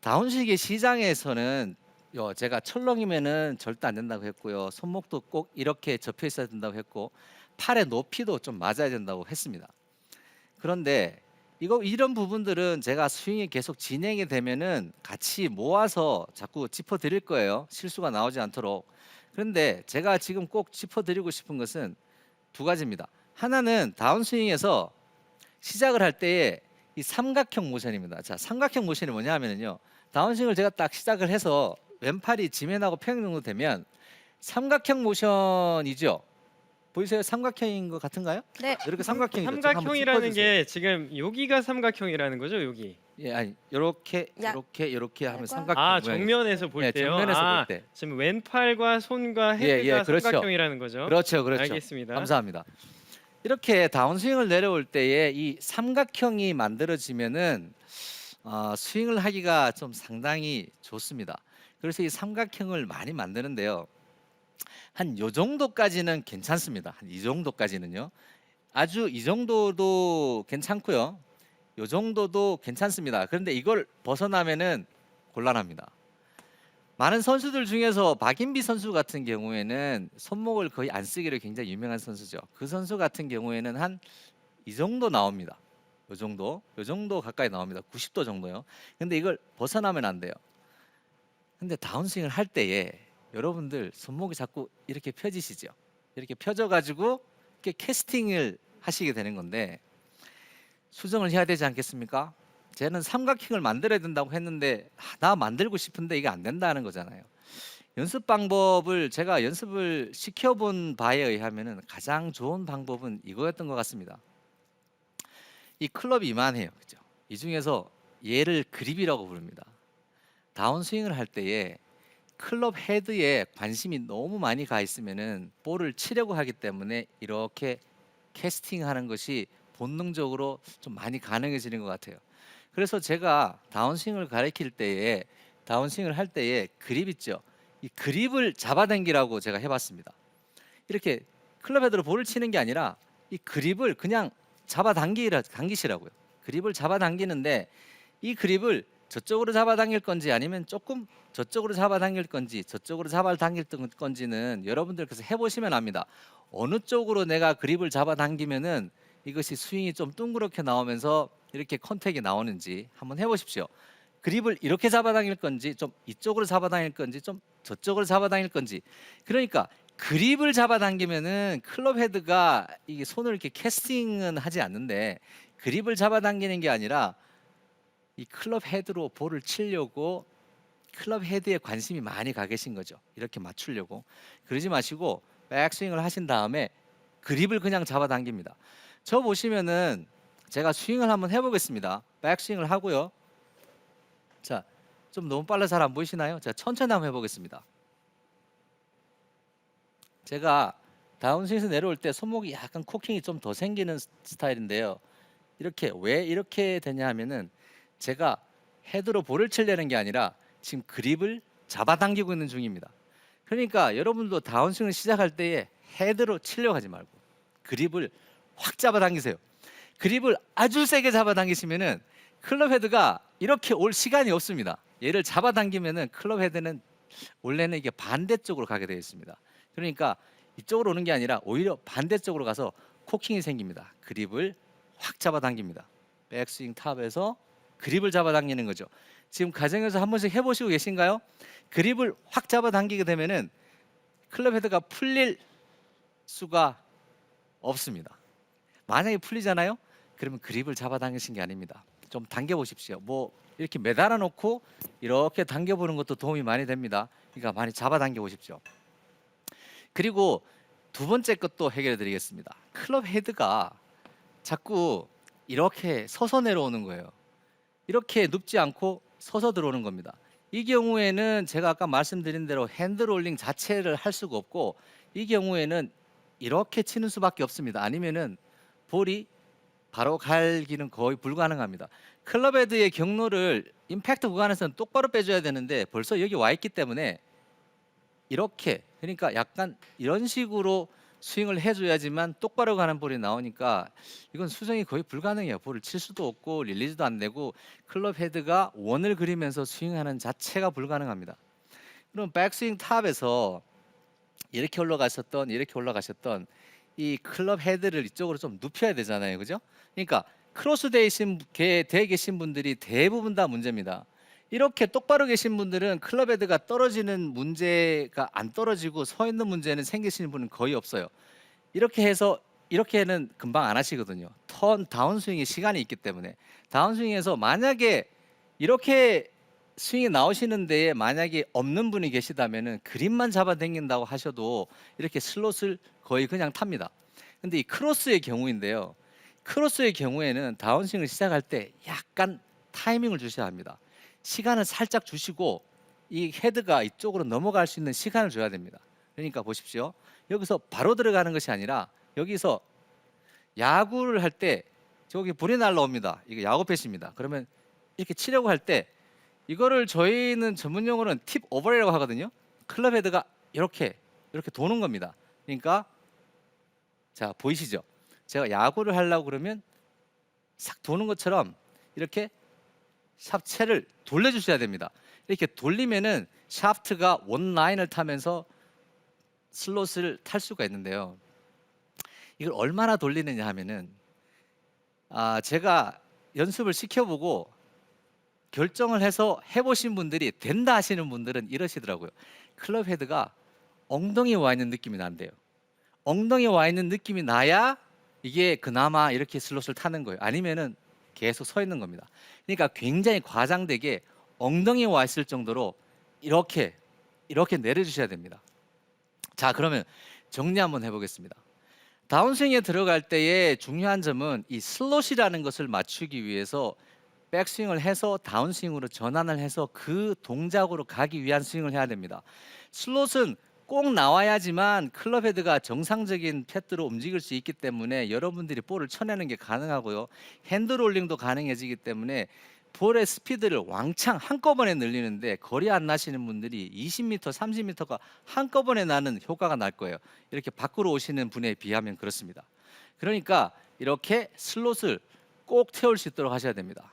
다운식의 시장에서는 제가 철렁이면은 절대 안 된다고 했고요. 손목도 꼭 이렇게 접혀 있어야 된다고 했고 팔의 높이도 좀 맞아야 된다고 했습니다. 그런데 이런 부분들은 제가 스윙이 계속 진행이 되면은 같이 모아서 자꾸 짚어 드릴 거예요. 실수가 나오지 않도록. 그런데 제가 지금 꼭 짚어 드리고 싶은 것은 두 가지입니다. 하나는 다운스윙에서 시작을 할 때에 이 삼각형 모션입니다. 자, 삼각형 모션이 뭐냐 하면은요. 다운스윙을 제가 딱 시작을 해서 왼팔이 지면하고 평행 정도 되면 삼각형 모션이죠. 보이세요? 삼각형인 것 같은가요? 네. 이렇게 삼각형이죠. 제가 한번 삼각형이라는 짚어주세요. 게 지금 여기가 삼각형이라는 거죠, 여기. 예, 아니 요렇게 야. 요렇게 요렇게 하면 약간? 삼각형 아, 모양이. 정면에서 볼 예, 때요. 정면에서 아, 볼 때. 지금 왼팔과 손과 예, 예, 헤드가 그렇죠. 삼각형이라는 거죠. 그렇죠, 그렇죠. 알겠습니다. 감사합니다. 이렇게 다운스윙을 내려올 때에 이 삼각형이 만들어지면은 스윙을 하기가 좀 상당히 좋습니다. 그래서 이 삼각형을 많이 만드는데요. 한 요 정도까지는 괜찮습니다. 한 이 정도까지는요. 아주 이 정도도 괜찮고요. 요 정도도 괜찮습니다. 그런데 이걸 벗어나면은 곤란합니다. 많은 선수들 중에서 박인비 선수 같은 경우에는 손목을 거의 안 쓰기로 굉장히 유명한 선수죠. 그 선수 같은 경우에는 한 이 정도 나옵니다. 요 정도 가까이 나옵니다. 90도 정도요. 근데 이걸 벗어나면 안 돼요. 근데 다운스윙을 할 때에 여러분들 손목이 자꾸 이렇게 펴지시죠. 이렇게 펴져 가지고 이렇게 캐스팅을 하시게 되는 건데 수정을 해야 되지 않겠습니까? 쟤는 삼각형을 만들어야 된다고 했는데 나 만들고 싶은데 이게 안 된다는 거잖아요. 연습 방법을 제가 연습을 시켜본 바에 의하면은 가장 좋은 방법은 이거였던 것 같습니다. 이 클럽이 이만해요, 그죠? 이 중에서 얘를 그립이라고 부릅니다. 다운스윙을 할 때에 클럽 헤드에 관심이 너무 많이 가 있으면은 볼을 치려고 하기 때문에 이렇게 캐스팅하는 것이 본능적으로 좀 많이 가능해지는 것 같아요. 그래서 제가 다운스윙을 가르칠 때에 다운스윙을 할 때에 그립 있죠. 이 그립을 잡아당기라고 제가 해봤습니다. 이렇게 클럽 헤드로 볼을 치는 게 아니라 이 그립을 그냥 당기시라고요. 그립을 잡아당기는데 이 그립을 저쪽으로 잡아당길 건지 아니면 조금 저쪽으로 잡아당길 건지 저쪽으로 잡아당길 건지는 여러분들께서 해보시면 압니다. 어느 쪽으로 내가 그립을 잡아당기면은 이것이 스윙이 좀 둥그렇게 나오면서 이렇게 컨택이 나오는지 한번 해보십시오. 그립을 이렇게 잡아당길 건지 좀 이쪽으로 잡아당길 건지 좀 저쪽으로 잡아당길 건지. 그러니까 그립을 잡아당기면은 클럽 헤드가 이게 손을 이렇게 캐스팅은 하지 않는데 그립을 잡아당기는 게 아니라 이 클럽 헤드로 볼을 치려고 클럽 헤드에 관심이 많이 가 계신 거죠. 이렇게 맞추려고. 그러지 마시고 백스윙을 하신 다음에 그립을 그냥 잡아당깁니다. 저 보시면은 제가 스윙을 한번 해보겠습니다. 백스윙을 하고요. 자, 좀 너무 빨라 잘 안 보이시나요? 제가 천천히 한번 해보겠습니다. 제가 다운스윙에서 내려올 때 손목이 약간 코킹이 좀 더 생기는 스타일인데요. 왜 이렇게 되냐 하면은 제가 헤드로 볼을 치려는 게 아니라 지금 그립을 잡아당기고 있는 중입니다. 그러니까 여러분도 다운스윙을 시작할 때에 헤드로 치려고 하지 말고 그립을 확 잡아당기세요. 그립을 아주 세게 잡아당기시면은 클럽 헤드가 이렇게 올 시간이 없습니다. 얘를 잡아당기면은 클럽 헤드는 원래는 이게 반대쪽으로 가게 되어 있습니다. 그러니까 이쪽으로 오는 게 아니라 오히려 반대쪽으로 가서 코킹이 생깁니다. 그립을 확 잡아당깁니다. 백스윙 탑에서 그립을 잡아당기는 거죠. 지금 가정에서 한 번씩 해보시고 계신가요? 그립을 확 잡아당기게 되면은 클럽 헤드가 풀릴 수가 없습니다. 만약에 풀리잖아요? 그러면 그립을 잡아당기신 게 아닙니다. 좀 당겨보십시오. 뭐 이렇게 매달아 놓고 이렇게 당겨보는 것도 도움이 많이 됩니다. 그러니까 많이 잡아당겨 보십시오. 그리고 두 번째 것도 해결해 드리겠습니다. 클럽 헤드가 자꾸 이렇게 서서 내려오는 거예요. 이렇게 눕지 않고 서서 들어오는 겁니다. 이 경우에는 제가 아까 말씀드린 대로 핸드롤링 자체를 할 수가 없고 이 경우에는 이렇게 치는 수밖에 없습니다. 아니면은 볼이 바로 갈기는 거의 불가능합니다. 클럽 헤드의 경로를 임팩트 구간에서는 똑바로 빼줘야 되는데 벌써 여기 와 있기 때문에 이렇게 그러니까 약간 이런 식으로 스윙을 해줘야지만 똑바로 가는 볼이 나오니까 이건 수정이 거의 불가능해요. 볼을 칠 수도 없고 릴리즈도 안 되고 클럽 헤드가 원을 그리면서 스윙하는 자체가 불가능합니다. 그럼 백스윙 탑에서 이렇게 올라가셨던 이 클럽 헤드를 이쪽으로 좀 눕혀야 되잖아요, 그죠? 그러니까 크로스 돼 계신 분들이 대부분 다 문제입니다. 이렇게 똑바로 계신 분들은 클럽 헤드가 떨어지는 문제가 안 떨어지고 서 있는 문제는 생기시는 분은 거의 없어요. 이렇게 해서 이렇게는 금방 안 하시거든요. 턴 다운스윙에 시간이 있기 때문에 다운스윙에서 만약에 이렇게 스윙이 나오시는 데에 만약에 없는 분이 계시다면은 그립만 잡아당긴다고 하셔도 이렇게 슬롯을 거의 그냥 탑니다. 근데 이 크로스의 경우인데요. 크로스의 경우에는 다운스윙을 시작할 때 약간 타이밍을 주셔야 합니다. 시간을 살짝 주시고 이 헤드가 이쪽으로 넘어갈 수 있는 시간을 줘야 됩니다. 그러니까 보십시오. 여기서 바로 들어가는 것이 아니라 여기서 야구를 할 때 저기 볼이 날라옵니다. 이거 야구 패스입니다. 그러면 이렇게 치려고 할 때 이거를 저희는 전문 용어로는 팁 오버라고 하거든요. 클럽 헤드가 이렇게 도는 겁니다. 그러니까 자 보이시죠? 제가 야구를 하려고 그러면 싹 도는 것처럼 이렇게 샵체를 돌려주셔야 됩니다. 이렇게 돌리면은 샤프트가 원 라인을 타면서 슬롯을 탈 수가 있는데요. 이걸 얼마나 돌리느냐 하면은 제가 연습을 시켜보고 결정을 해서 해보신 분들이 된다 하시는 분들은 이러시더라고요. 클럽 헤드가 엉덩이에 와 있는 느낌이 난대요. 엉덩이에 와 있는 느낌이 나야 이게 그나마 이렇게 슬롯을 타는 거예요. 아니면은 계속 서 있는 겁니다. 그러니까 굉장히 과장되게 엉덩이에 와 있을 정도로 이렇게 내려주셔야 됩니다. 자, 그러면 정리 한번 해보겠습니다. 다운스윙에 들어갈 때의 중요한 점은 이 슬롯이라는 것을 맞추기 위해서 백스윙을 해서 다운스윙으로 전환을 해서 그 동작으로 가기 위한 스윙을 해야 됩니다. 슬롯은 꼭 나와야지만 클럽 헤드가 정상적인 패드로 움직일 수 있기 때문에 여러분들이 볼을 쳐내는 게 가능하고요. 핸드롤링도 가능해지기 때문에 볼의 스피드를 왕창 한꺼번에 늘리는데 거리 안 나시는 분들이 20m, 30m가 한꺼번에 나는 효과가 날 거예요. 이렇게 밖으로 오시는 분에 비하면 그렇습니다. 그러니까 이렇게 슬롯을 꼭 태울 수 있도록 하셔야 됩니다.